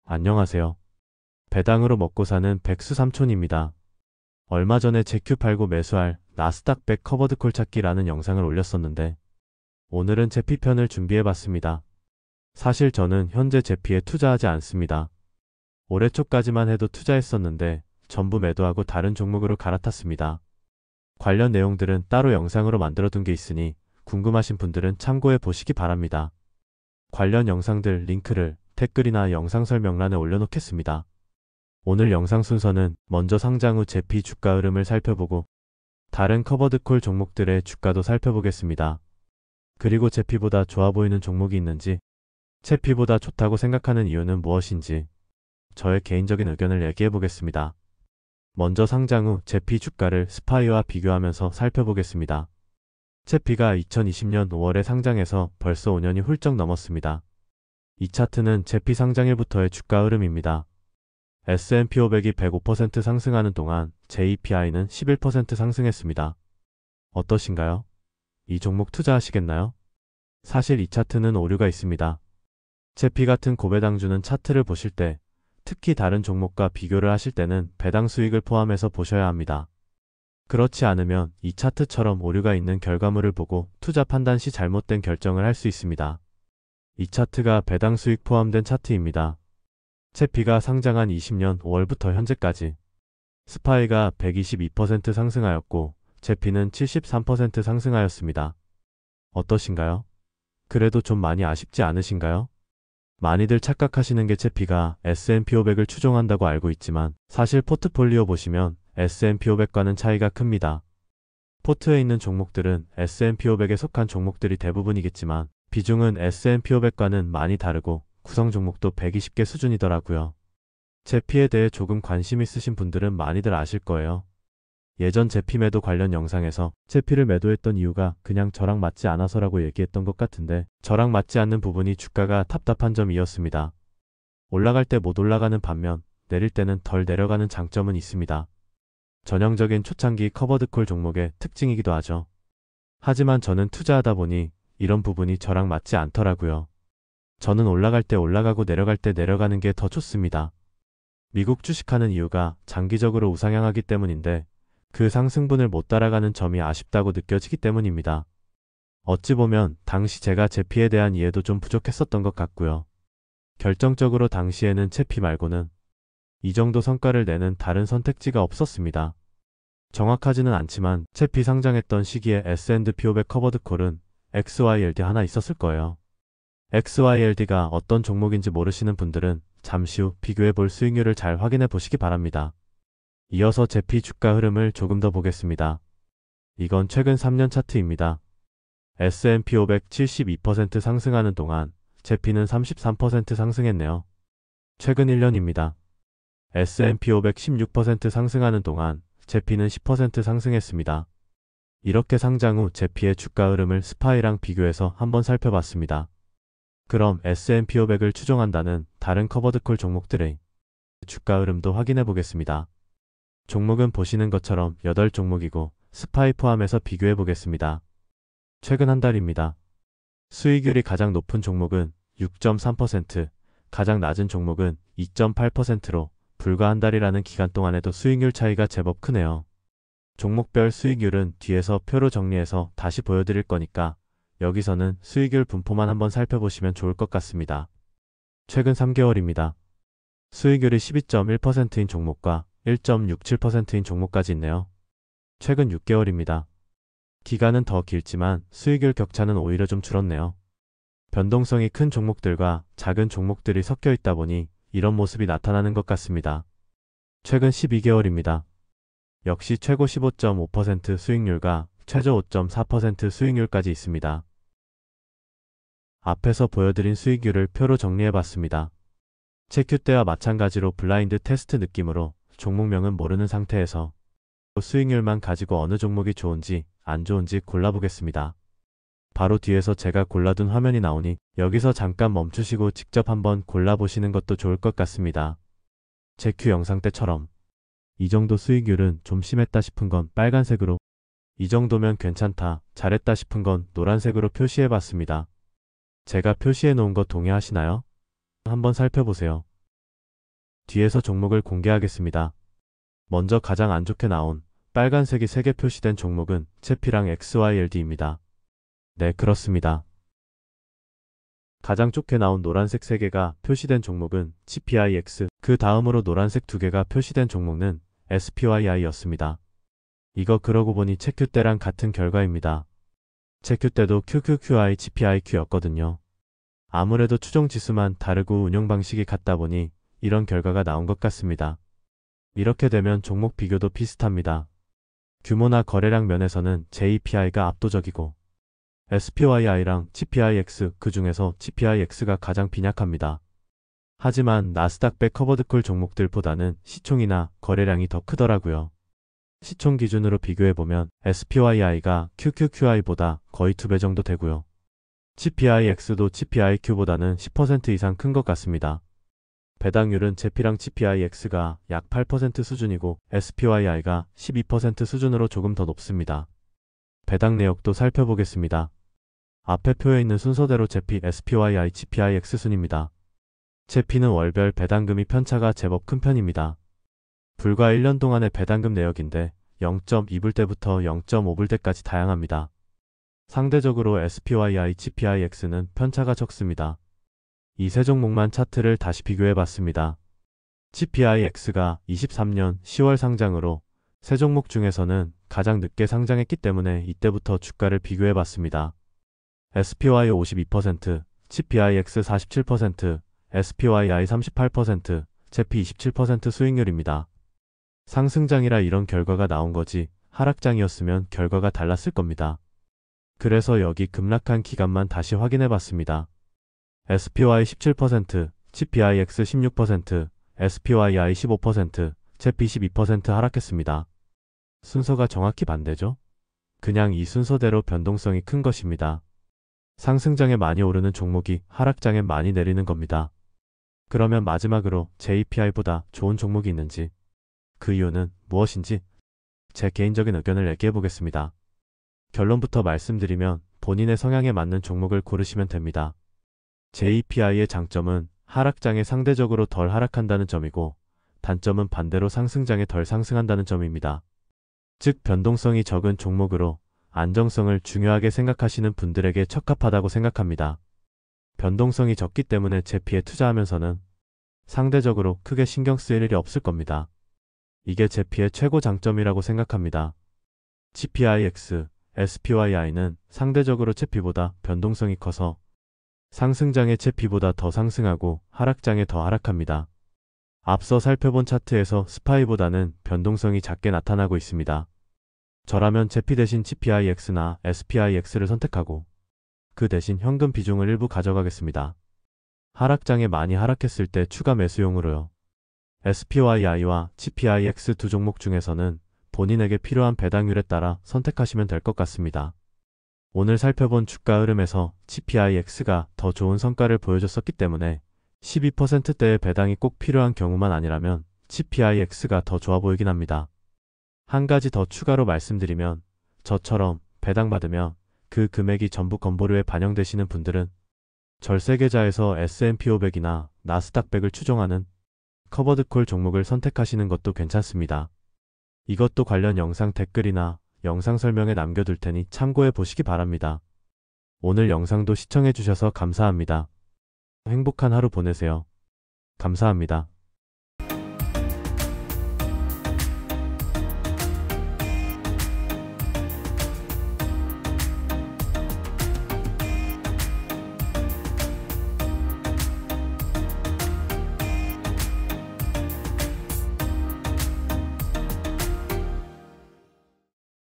안녕하세요. 배당으로 먹고 사는 백수 삼촌입니다. 얼마 전에 제큐 팔고 매수할 나스닥 100 커버드콜 찾기라는 영상을 올렸었는데 오늘은 제피 편을 준비해봤습니다. 사실 저는 현재 제피에 투자하지 않습니다. 올해 초까지만 해도 투자했었는데 전부 매도하고 다른 종목으로 갈아탔습니다. 관련 내용들은 따로 영상으로 만들어둔 게 있으니 궁금하신 분들은 참고해 보시기 바랍니다. 관련 영상들 링크를 댓글이나 영상 설명란에 올려놓겠습니다. 오늘 영상 순서는 먼저 상장 후 제피 주가 흐름을 살펴보고 다른 커버드콜 종목들의 주가도 살펴보겠습니다. 그리고 제피보다 좋아 보이는 종목이 있는지, 제피보다 좋다고 생각하는 이유는 무엇인지 저의 개인적인 의견을 얘기해 보겠습니다. 먼저 상장 후 제피 주가를 스파이와 비교하면서 살펴보겠습니다. 제피가 2020년 5월에 상장해서 벌써 5년이 훌쩍 넘었습니다. 이 차트는 제피 상장일부터의 주가 흐름입니다. S&P 500이 105% 상승하는 동안 JPI는 11% 상승했습니다. 어떠신가요? 이 종목 투자하시겠나요? 사실 이 차트는 오류가 있습니다. 제피 같은 고배당주는 차트를 보실 때, 특히 다른 종목과 비교를 하실 때는 배당 수익을 포함해서 보셔야 합니다. 그렇지 않으면 이 차트처럼 오류가 있는 결과물을 보고 투자 판단 시 잘못된 결정을 할 수 있습니다. 이 차트가 배당 수익 포함된 차트입니다. 제피가 상장한 20년 5월부터 현재까지 스파이가 122% 상승하였고 제피는 73% 상승하였습니다. 어떠신가요? 그래도 좀 많이 아쉽지 않으신가요? 많이들 착각하시는 게 제피가 S&P 500을 추종한다고 알고 있지만 사실 포트폴리오 보시면 S&P 500과는 차이가 큽니다. 포트에 있는 종목들은 S&P 500에 속한 종목들이 대부분이겠지만 비중은 S&P 500과는 많이 다르고 구성 종목도 120개 수준이더라고요. 제피에 대해 조금 관심 있으신 분들은 많이들 아실 거예요. 예전 제피 매도 관련 영상에서 제피를 매도했던 이유가 그냥 저랑 맞지 않아서라고 얘기했던 것 같은데 저랑 맞지 않는 부분이 주가가 답답한 점이었습니다. 올라갈 때 못 올라가는 반면 내릴 때는 덜 내려가는 장점은 있습니다. 전형적인 초창기 커버드콜 종목의 특징이기도 하죠. 하지만 저는 투자하다 보니 이런 부분이 저랑 맞지 않더라고요. 저는 올라갈 때 올라가고 내려갈 때 내려가는 게 더 좋습니다. 미국 주식하는 이유가 장기적으로 우상향하기 때문인데 그 상승분을 못 따라가는 점이 아쉽다고 느껴지기 때문입니다. 어찌 보면 당시 제가 제피에 대한 이해도 좀 부족했었던 것 같고요. 결정적으로 당시에는 제피 말고는 이 정도 성과를 내는 다른 선택지가 없었습니다. 정확하지는 않지만 제피 상장했던 시기에 S&P 500 커버드콜은 XYLD 하나 있었을 거예요. XYLD가 어떤 종목인지 모르시는 분들은 잠시 후 비교해 볼 수익률을 잘 확인해 보시기 바랍니다. 이어서 제피 주가 흐름을 조금 더 보겠습니다. 이건 최근 3년 차트입니다. S&P 500 72% 상승하는 동안 제피는 33% 상승했네요. 최근 1년입니다. S&P 500 16% 상승하는 동안 제피는 10% 상승했습니다. 이렇게 상장 후 제피의 주가 흐름을 스파이랑 비교해서 한번 살펴봤습니다. 그럼 S&P 500을 추종한다는 다른 커버드콜 종목들의 주가 흐름도 확인해 보겠습니다. 종목은 보시는 것처럼 8종목이고 스파이 포함해서 비교해 보겠습니다. 최근 한 달입니다. 수익률이 가장 높은 종목은 6.3%, 가장 낮은 종목은 2.8%로 불과 한 달이라는 기간 동안에도 수익률 차이가 제법 크네요. 종목별 수익률은 뒤에서 표로 정리해서 다시 보여드릴 거니까 여기서는 수익률 분포만 한번 살펴보시면 좋을 것 같습니다. 최근 3개월입니다. 수익률이 12.1%인 종목과 1.67%인 종목까지 있네요. 최근 6개월입니다. 기간은 더 길지만 수익률 격차는 오히려 좀 줄었네요. 변동성이 큰 종목들과 작은 종목들이 섞여 있다 보니 이런 모습이 나타나는 것 같습니다. 최근 12개월입니다. 역시 최고 15.5% 수익률과 최저 5.4% 수익률까지 있습니다. 앞에서 보여드린 수익률을 표로 정리해봤습니다. 제큐 때와 마찬가지로 블라인드 테스트 느낌으로 종목명은 모르는 상태에서 수익률만 가지고 어느 종목이 좋은지 안 좋은지 골라보겠습니다. 바로 뒤에서 제가 골라둔 화면이 나오니 여기서 잠깐 멈추시고 직접 한번 골라보시는 것도 좋을 것 같습니다. 제큐 영상 때처럼 이 정도 수익률은 좀 심했다 싶은 건 빨간색으로, 이 정도면 괜찮다, 잘했다 싶은 건 노란색으로 표시해봤습니다. 제가 표시해 놓은 거 동의하시나요? 한번 살펴보세요. 뒤에서 종목을 공개하겠습니다. 먼저 가장 안 좋게 나온 빨간색이 3개 표시된 종목은 채피랑 XYLD입니다. 네, 그렇습니다. 가장 좋게 나온 노란색 3개가 표시된 종목은 CPIX, 그 다음으로 노란색 2개가 표시된 종목은 SPYI였습니다. 이거 그러고 보니 체큐 때랑 같은 결과입니다. 체큐 때도 QQQI, GPIQ였거든요. 아무래도 추정 지수만 다르고 운용 방식이 같다 보니 이런 결과가 나온 것 같습니다. 이렇게 되면 종목 비교도 비슷합니다. 규모나 거래량 면에서는 JPI가 압도적이고 SPYI랑 GPIX, 그 중에서 GPIX가 가장 빈약합니다. 하지만 나스닥100 커버드콜 종목들보다는 시총이나 거래량이 더 크더라고요. 시총 기준으로 비교해보면 SPYI가 QQQI보다 거의 2배 정도 되고요. GPIX도 GPIQ보다는 10% 이상 큰 것 같습니다. 배당률은 제피랑 GPIX가 약 8% 수준이고 SPYI가 12% 수준으로 조금 더 높습니다. 배당 내역도 살펴보겠습니다. 앞에 표에 있는 순서대로 제피, SPYI, GPIX 순입니다. 제피는 월별 배당금이 편차가 제법 큰 편입니다. 불과 1년 동안의 배당금 내역인데 0.2불대부터 0.5불대까지 다양합니다. 상대적으로 SPYI, GPIX는 편차가 적습니다. 이 세 종목만 차트를 다시 비교해봤습니다. GPIX가 23년 10월 상장으로 세 종목 중에서는 가장 늦게 상장했기 때문에 이때부터 주가를 비교해봤습니다. SPY 52%, GPIX 47%, SPYI 38%, 제피 27% 수익률입니다. 상승장이라 이런 결과가 나온 거지 하락장이었으면 결과가 달랐을 겁니다. 그래서 여기 급락한 기간만 다시 확인해봤습니다. SPY 17%, GPIX 16%, SPYI 15%, 제피 12% 하락했습니다. 순서가 정확히 반대죠? 그냥 이 순서대로 변동성이 큰 것입니다. 상승장에 많이 오르는 종목이 하락장에 많이 내리는 겁니다. 그러면 마지막으로 JPI보다 좋은 종목이 있는지, 그 이유는 무엇인지 제 개인적인 의견을 얘기해 보겠습니다. 결론부터 말씀드리면 본인의 성향에 맞는 종목을 고르시면 됩니다. JPI의 장점은 하락장에 상대적으로 덜 하락한다는 점이고 단점은 반대로 상승장에 덜 상승한다는 점입니다. 즉 변동성이 적은 종목으로 안정성을 중요하게 생각하시는 분들에게 적합하다고 생각합니다. 변동성이 적기 때문에 제피에 투자하면서는 상대적으로 크게 신경 쓰일 일이 없을 겁니다. 이게 제피의 최고 장점이라고 생각합니다. GPIX, SPYI는 상대적으로 제피보다 변동성이 커서 상승장에 제피보다 더 상승하고 하락장에 더 하락합니다. 앞서 살펴본 차트에서 스파이보다는 변동성이 작게 나타나고 있습니다. 저라면 제피 대신 GPIX나 SPIX를 선택하고 그 대신 현금 비중을 일부 가져가겠습니다. 하락장에 많이 하락했을 때 추가 매수용으로요. SPYI와 GPIX 두 종목 중에서는 본인에게 필요한 배당률에 따라 선택하시면 될 것 같습니다. 오늘 살펴본 주가 흐름에서 GPIX가 더 좋은 성과를 보여줬었기 때문에 12%대의 배당이 꼭 필요한 경우만 아니라면 GPIX가 더 좋아 보이긴 합니다. 한 가지 더 추가로 말씀드리면 저처럼 배당받으면 그 금액이 전부 건보료에 반영되시는 분들은 절세계좌에서 S&P 500이나 나스닥 100을 추종하는 커버드콜 종목을 선택하시는 것도 괜찮습니다. 이것도 관련 영상 댓글이나 영상 설명에 남겨둘 테니 참고해 보시기 바랍니다. 오늘 영상도 시청해 주셔서 감사합니다. 행복한 하루 보내세요. 감사합니다.